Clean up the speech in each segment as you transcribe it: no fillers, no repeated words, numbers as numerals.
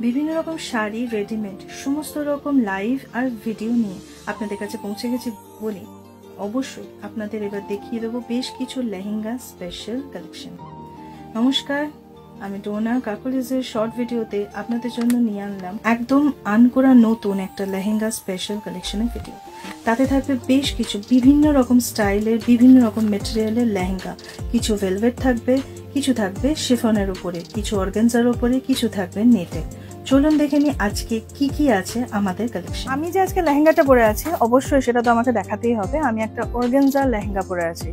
বিভিন্ন রকম শাড়ি রেডিমেড সমস্ত রকম লাইভ আর ভিডিও নিয়ে আপনাদের কাছে পৌঁছে গেছি বলি অবশ্যই আপনাদের এবার দেখিয়ে দেবো বেশ কিছু লেহেঙ্গা স্পেশাল কালেকশন। নমস্কার, আমি ডোনা। কাকলিজের শর্ট ভিডিওতে আপনাদের জন্য নিয়ে আনলাম একদম আনকরা নতুন একটা লেহেঙ্গা স্পেশাল কালেকশনের ভিডিও। তাতে থাকবে বেশ কিছু বিভিন্ন রকম স্টাইলের বিভিন্ন রকম মেটেরিয়ালের লেহেঙ্গা। কিছু ভেলভেট থাকবে, কিছু থাকবে শিফনের উপরে, কিছু অর্গানজার উপরে, কিছু থাকবে নেটে। চলুন দেখে নি আজকে কি কি আছে আমাদের কালেকশন। আমি যে আজকে লেহেঙ্গাটা পরে আছি অবশ্যই সেটা তো আমাকে দেখাতেই হবে। আমি একটা অর্গানজা লেহেঙ্গা পরে আছি,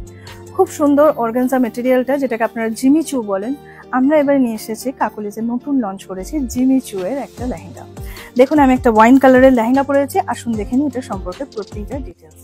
খুব সুন্দর অর্গানজা মেটেরিয়ালটা, যেটাকে আপনারা জিমি চু বলেন। আমরা এবার নিয়ে এসেছি কাকলিজে নতুন লঞ্চ করেছি জিমি চু এর একটা লেহেঙ্গা। দেখুন আমি একটা ওয়াইন কালারের লেহেঙ্গা পরে আছি। আসুন দেখে নিই এটা সম্পর্কে প্রত্যেকটা ডিটেলস।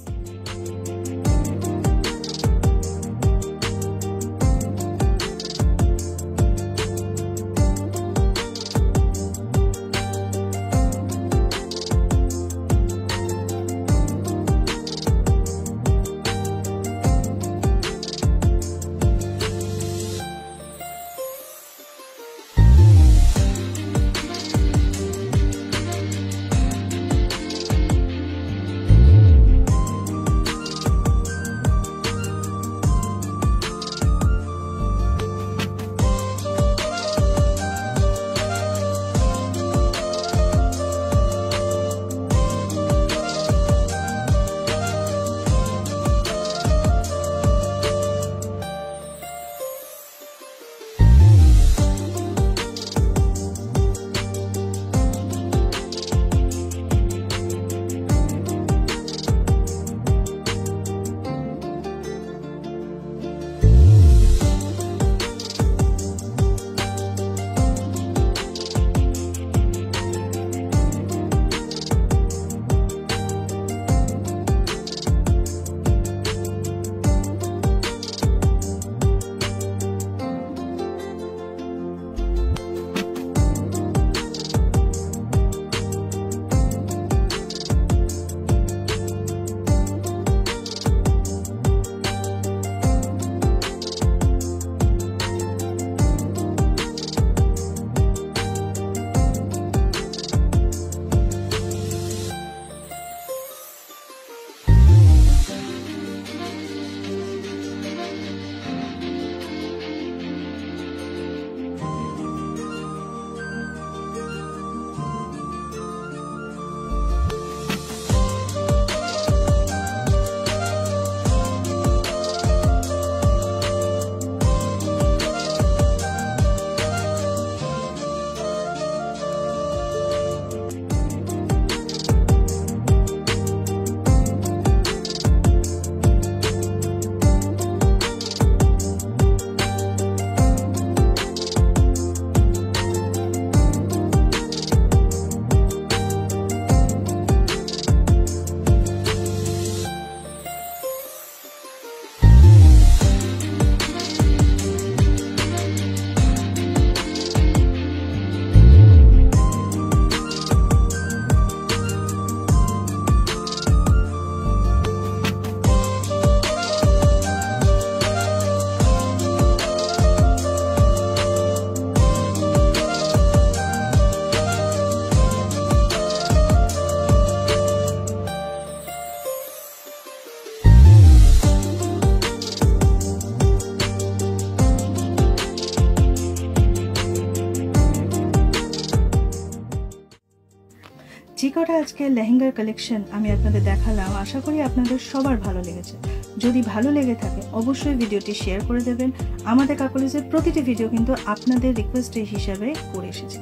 যে কটা আজকে লেহেঙ্গার কালেকশন আমি আপনাদের দেখালাম, আশা করি আপনাদের সবার ভালো লেগেছে। যদি ভালো লেগে থাকে অবশ্যই ভিডিওটি শেয়ার করে দেবেন। আমাদের কাকলিজের প্রতিটি ভিডিও কিন্তু আপনাদের রিকোয়েস্ট হিসাবে করে এসেছে।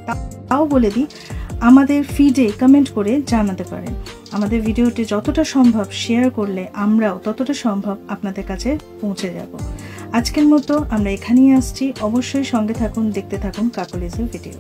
তাও বলে দিই, আমাদের ফিডে কমেন্ট করে জানাতে পারেন। আমাদের ভিডিওটি যতটা সম্ভব শেয়ার করলে আমরাও ততটা সম্ভব আপনাদের কাছে পৌঁছে যাব। আজকের মতো আমরা এখানেই আসছি। অবশ্যই সঙ্গে থাকুন, দেখতে থাকুন কাকলিজের ভিডিও।